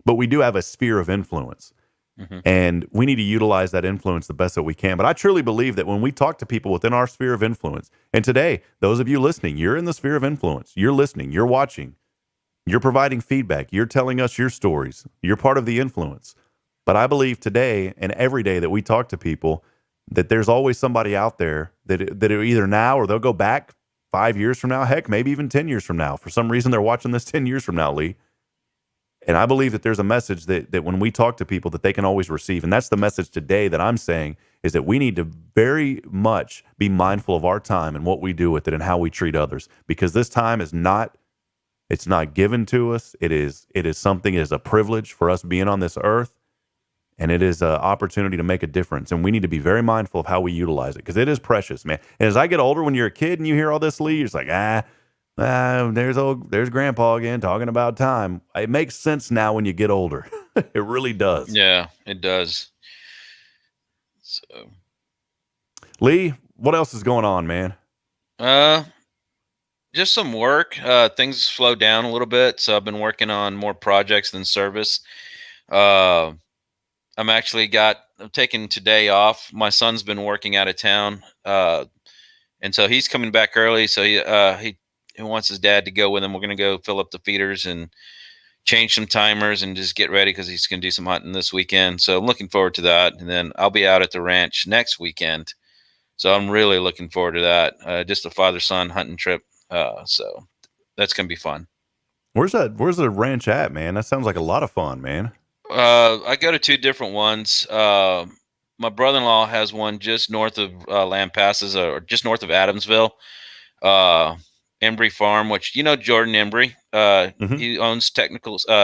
But we do have a sphere of influence. And we need to utilize that influence the best that we can. But I truly believe that when we talk to people within our sphere of influence, and today, those of you listening, you're in the sphere of influence. You're listening, you're watching, you're providing feedback, you're telling us your stories, you're part of the influence. But I believe today and every day that we talk to people, that there's always somebody out there that are either now or they'll go back 5 years from now, heck, maybe even 10 years from now. For some reason, they're watching this 10 years from now, Lee. And I believe that there's a message that when we talk to people that they can always receive. And that's the message today that I'm saying, is that we need to very much be mindful of our time and what we do with it and how we treat others. Because this time is not, it's not given to us. It is something, it is a privilege for us being on this earth. And it is an opportunity to make a difference. And we need to be very mindful of how we utilize it, because it is precious, man. And as I get older, when you're a kid and you hear all this, Lee, you're just like, there's grandpa again talking about time. It makes sense now when you get older. It really does. Yeah, it does. So, Lee, what else is going on, man? just some work. Things slowed down a little bit, so I've been working on more projects than service. I'm taking today off. My son's been working out of town, and so he's coming back early. So he wants his dad to go with him. We're going to go fill up the feeders and change some timers and just get ready, because he's going to do some hunting this weekend. So I'm looking forward to that. And then I'll be out at the ranch next weekend. So I'm really looking forward to that. Just a father-son hunting trip. So that's going to be fun. Where's the ranch at, man? That sounds like a lot of fun, man. I go to two different ones. My brother-in-law has one just north of Lampasas, or just north of Adamsville. Embry Farm, which Jordan Embry. He owns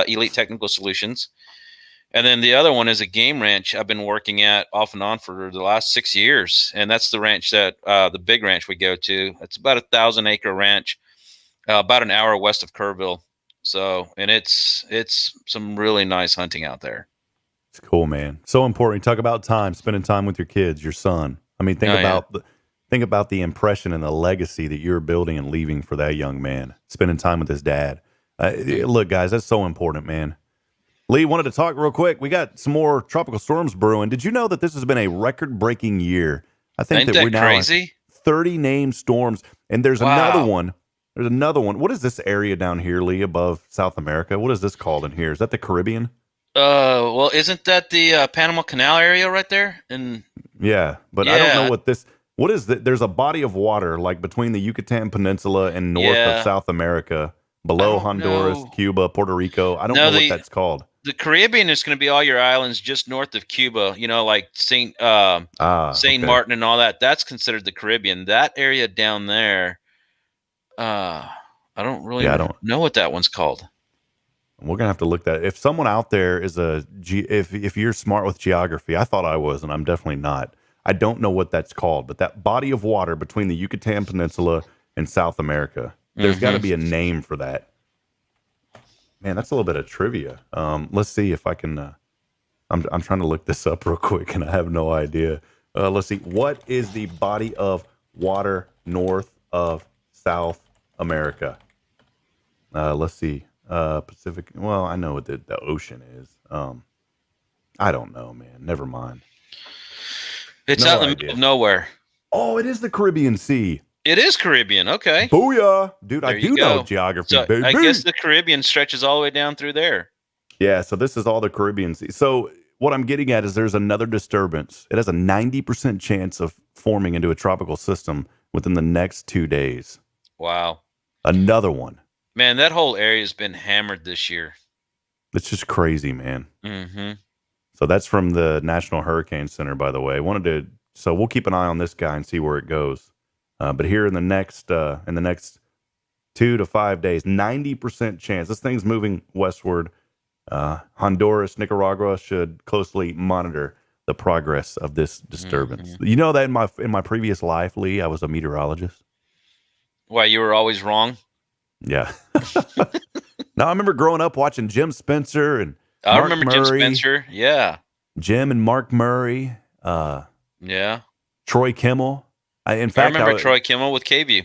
Elite Technical Solutions. And then the other one is a game ranch I've been working at off and on for the last 6 years. And that's the ranch that the big ranch we go to. It's about a 1,000-acre ranch, about an hour west of Kerrville. So, and it's some really nice hunting out there. It's cool, man. So important. You talk about time, spending time with your kids, your son. I mean, think about the impression and the legacy that you're building and leaving for that young man, spending time with his dad. Look, guys, that's so important, man. Lee, wanted to talk real quick. We got some more tropical storms brewing. Did you know that this has been a record-breaking year? I think Ain't that we're that now crazy? 30 named storms, and there's Wow. another one. There's another one. What is this area down here, Lee, above South America? What is this called in here? Is that the Caribbean? Well, isn't that the Panama Canal area right there? And Yeah, but I don't know what is that? There's a body of water like between the Yucatan Peninsula and north of South America, below Honduras, Cuba, Puerto Rico. I don't know what that's called. The Caribbean is going to be all your islands just north of Cuba, like Saint Martin and all that. That's considered the Caribbean. That area down there, I don't really know what that one's called. We're gonna have to look that. If someone out there is if you're smart with geography, I thought I was, and I'm definitely not. I don't know what that's called, but that body of water between the Yucatan Peninsula and South America, there's got to be a name for that. Man, that's a little bit of trivia. Let's see if I can. I'm trying to look this up real quick, and I have no idea. Let's see. What is the body of water north of South America? Let's see. Pacific. Well, I know what the ocean is. I don't know, man. Never mind. It's out in the middle of nowhere. Oh, it is the Caribbean Sea. It is Caribbean. Okay. Booyah. Dude, There I you do go. know geography, So baby. I guess the Caribbean stretches all the way down through there. Yeah, so this is all the Caribbean Sea. So what I'm getting at is there's another disturbance. It has a 90% chance of forming into a tropical system within the next 2 days. Wow. Another one. Man, that whole area has been hammered this year. It's just crazy, man. Mm-hmm. So that's from the National Hurricane Center, by the way. So we'll keep an eye on this guy and see where it goes. But here in the next 2 to 5 days, 90% chance. This thing's moving westward. Honduras, Nicaragua should closely monitor the progress of this disturbance. Mm-hmm. You know that in my previous life, Lee, I was a meteorologist. Why, you were always wrong? Yeah. No, I remember growing up watching Jim Spencer and I Mark remember Murray, Jim Spencer. Yeah. Jim and Mark Murray, Yeah. Troy Kimmel. In I fact, remember Troy Kimmel with KView. He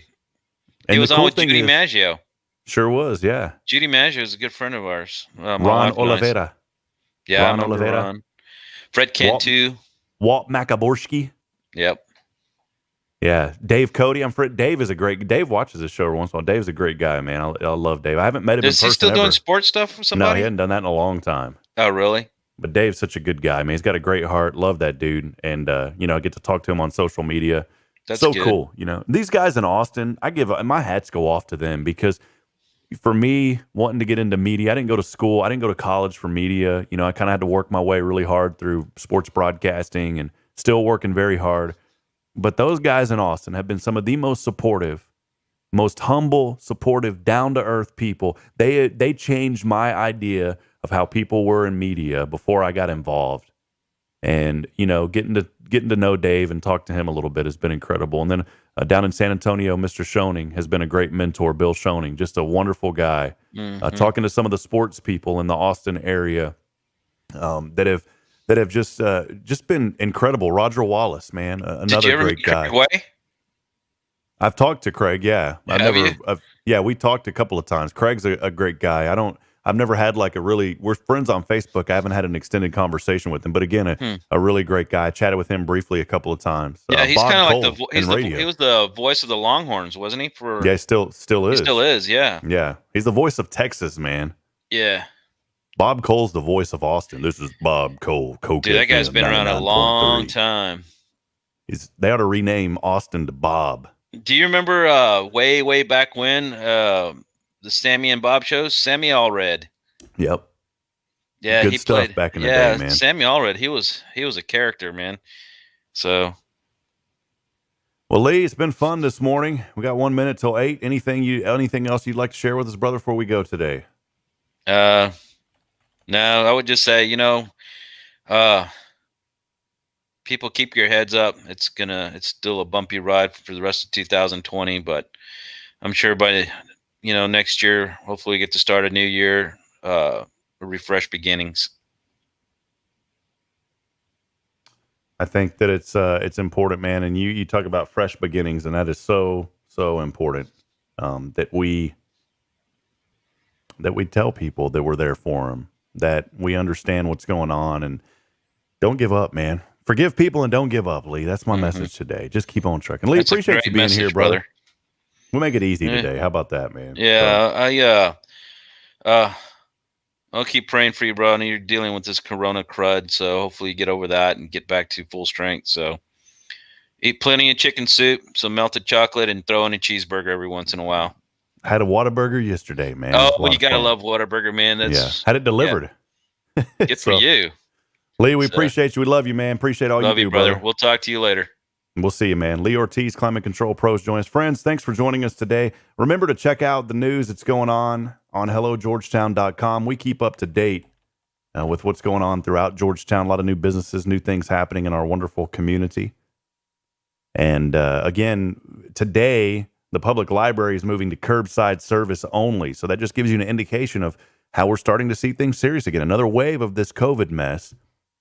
and was the on cool with thing Judy is- Maggio. Sure was, yeah. Judy Maggio is a good friend of ours. My Ron wife and I's. Oliveira, Yeah, I Ron remember Oliveira. Ron. Fred Cantu. Walt Makaborski. Yep. Yeah, Dave Cody. Dave is a great. Dave watches this show every once in a while. Dave's a great guy, man. I love Dave. I haven't met him Is in he person still ever. doing sports stuff for No, somebody? he hadn't done that in a long time. Oh, really? But Dave's such a good guy, man. He's got a great heart. Love that dude. And I get to talk to him on social media. That's so good. cool. These guys in Austin, my hats go off to them because for me, wanting to get into media, I didn't go to school. I didn't go to college for media. I kind of had to work my way really hard through sports broadcasting and still working very hard. But those guys in Austin have been some of the most supportive, most humble, supportive, down-to-earth people. They changed my idea of how people were in media before I got involved. And, getting to know Dave and talk to him a little bit has been incredible. And then down in San Antonio, Mr. Schoening has been a great mentor, Bill Schoening, just a wonderful guy. Mm-hmm. Talking to some of the sports people in the Austin area that have just been incredible. Roger Wallace, man, Did another you ever great meet guy. Craig Way? I've talked to Craig. Yeah, Have you? Yeah, we talked a couple of times. Craig's a great guy. I've never had we're friends on Facebook. I haven't had an extended conversation with him, but again, a really great guy. I chatted with him briefly a couple of times. Yeah, he's Bob kind of like Cole he radio. was the voice of the Longhorns, wasn't he? Yeah, he still is. He still is. Yeah. Yeah, he's the voice of Texas, man. Yeah. Bob Cole's the voice of Austin. This is Bob Cole. Dude, that guy's been around a long time. They ought to rename Austin to Bob. Do you remember way back when the Sammy and Bob shows? Sammy Allred. Yep. Yeah, Good he stuff played back in the day, man. Sammy Allred. He was a character, man. So, Well, Lee, it's been fun this morning. We got 1 minute till 8. Anything else you'd like to share with us, brother, before we go today? no, I would just say, people keep your heads up. It's still a bumpy ride for the rest of 2020, but I'm sure by next year, hopefully we get to start a new year, refresh beginnings. I think that it's important, man. And you talk about fresh beginnings, and that is so important that we tell people that we're there for them, that we understand what's going on, and don't give up, man. Forgive people and don't give up, Lee. That's my message today. Just keep on trucking. Lee, That's a appreciate great you being message, here, brother. We'll make it easy today. How about that, man? Yeah, I'll keep praying for you, bro. I know you're dealing with this Corona crud, so hopefully you get over that and get back to full strength. So eat plenty of chicken soup, some melted chocolate, and throw in a cheeseburger every once in a while. I had a Whataburger yesterday, man. Oh, well, you gotta love Whataburger, man. That's had it delivered. good for you. Lee, we appreciate you. We love you, man. Appreciate all Love you you, do, brother. We'll talk to you later. We'll see you, man. Lee Ortiz, Climate Control Pros, join us. Friends, thanks for joining us today. Remember to check out the news that's going on hellogeorgetown.com. We keep up to date with what's going on throughout Georgetown. A lot of new businesses, new things happening in our wonderful community. And again, today, the public library is moving to curbside service only. So that just gives you an indication of how we're starting to see things serious again. Another wave of this COVID mess.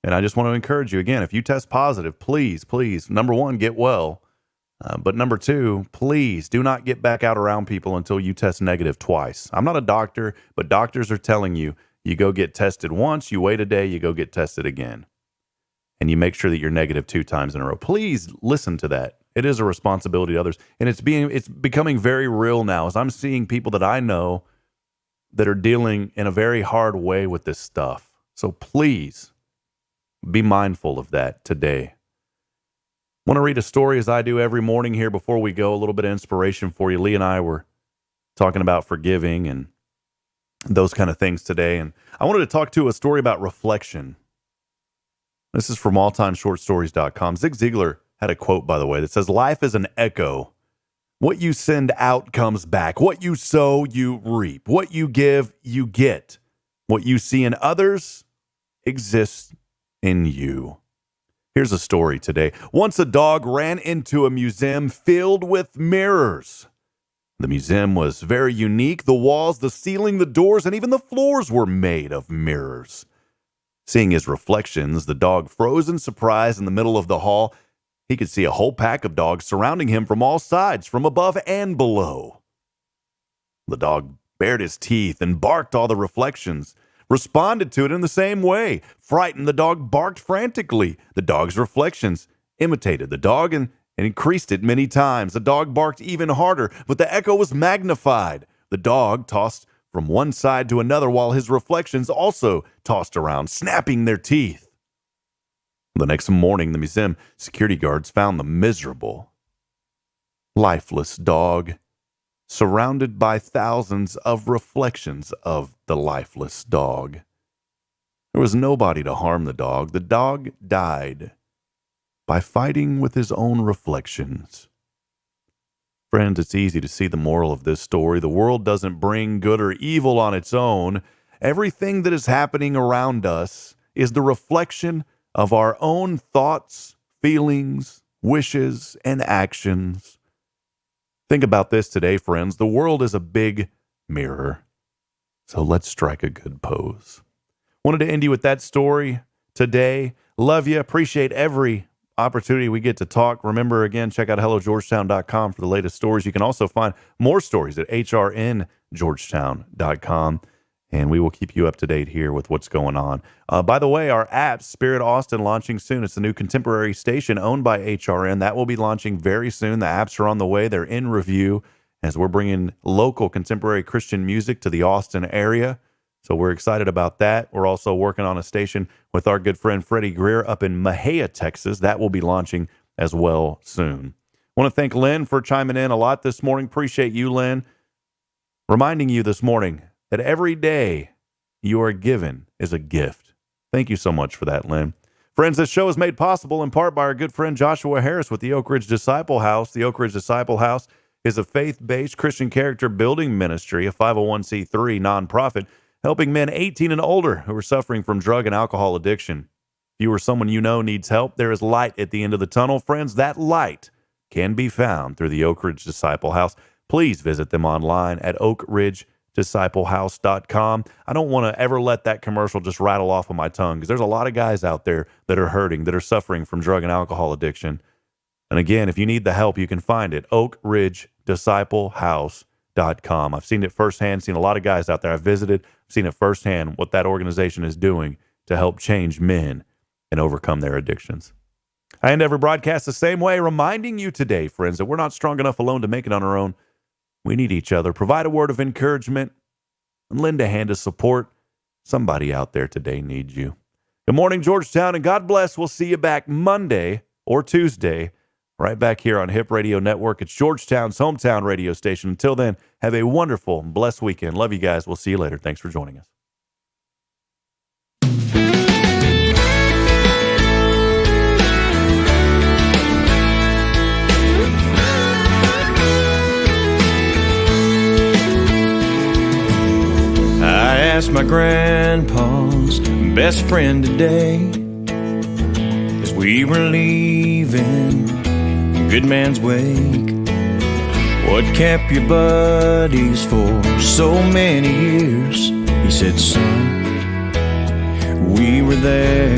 And I just want to encourage you again, if you test positive, please, number one, get well. But number two, please do not get back out around people until you test negative twice. I'm not a doctor, but doctors are telling you, you go get tested once, you wait a day, you go get tested again. And you make sure that you're negative 2 times in a row. Please listen to that. It is a responsibility to others. And it's becoming very real now as I'm seeing people that I know that are dealing in a very hard way with this stuff. So please be mindful of that today. Want to read a story as I do every morning here before we go, a little bit of inspiration for you. Lee and I were talking about forgiving and those kind of things today. And I wanted to talk to a story about reflection. This is from alltimeshortstories.com. Zig Ziglar had a quote, by the way, that says, "Life is an echo. What you send out comes back. What you sow, you reap. What you give, you get. What you see in others exists in you." Here's a story today. Once a dog ran into a museum filled with mirrors. The museum was very unique. The walls, the ceiling, the doors, and even the floors were made of mirrors. Seeing his reflections, the dog froze in surprise in the middle of the hall. He could see a whole pack of dogs surrounding him from all sides, from above and below. The dog bared his teeth and barked all the reflections, responded to it in the same way. Frightened, the dog barked frantically. The dog's reflections imitated the dog and increased it many times. The dog barked even harder, but the echo was magnified. The dog tossed from one side to another while his reflections also tossed around, snapping their teeth. The next morning, the museum security guards found the miserable, lifeless dog surrounded by thousands of reflections of the lifeless dog. There was nobody to harm the dog. The dog died by fighting with his own reflections. Friends, it's easy to see the moral of this story. The world doesn't bring good or evil on its own. Everything that is happening around us is the reflection of our own thoughts, feelings, wishes, and actions. Think about this today, friends. The world is a big mirror. So let's strike a good pose. Wanted to end you with that story today. Love you. Appreciate every opportunity we get to talk. Remember, again, check out hellogeorgetown.com for the latest stories. You can also find more stories at hrngeorgetown.com. And we will keep you up to date here with what's going on. By the way, our app, Spirit Austin, launching soon. It's a new contemporary station owned by HRN. That will be launching very soon. The apps are on the way. They're in review as we're bringing local contemporary Christian music to the Austin area. So we're excited about that. We're also working on a station with our good friend Freddie Greer up in Mahia, Texas. That will be launching as well soon. I want to thank Lynn for chiming in a lot this morning. Appreciate you, Lynn. Reminding you this morning that every day you are given is a gift. Thank you so much for that, Lynn. Friends, this show is made possible in part by our good friend Joshua Harris with the Oak Ridge Disciple House. The Oak Ridge Disciple House is a faith-based Christian character building ministry, a 501c3 nonprofit, helping men 18 and older who are suffering from drug and alcohol addiction. If you or someone you know needs help, there is light at the end of the tunnel. Friends, that light can be found through the Oak Ridge Disciple House. Please visit them online at oakridgedisciplehouse.com. I don't want to ever let that commercial just rattle off of my tongue because there's a lot of guys out there that are hurting, that are suffering from drug and alcohol addiction. And again, if you need the help, you can find it, oakridgedisciplehouse.com. I've seen it firsthand, seen a lot of guys out there. I've visited, seen it firsthand what that organization is doing to help change men and overcome their addictions. I end every broadcast the same way, reminding you today, friends, that we're not strong enough alone to make it on our own. We need each other. Provide a word of encouragement and lend a hand of support. Somebody out there today needs you. Good morning, Georgetown, and God bless. We'll see you back Monday or Tuesday, right back here on Hip Radio Network. It's Georgetown's hometown radio station. Until then, have a wonderful and blessed weekend. Love you guys. We'll see you later. Thanks for joining us. I asked my grandpa's best friend today as we were leaving Good Man's Wake, what kept your buddies for so many years? He said, son, we were there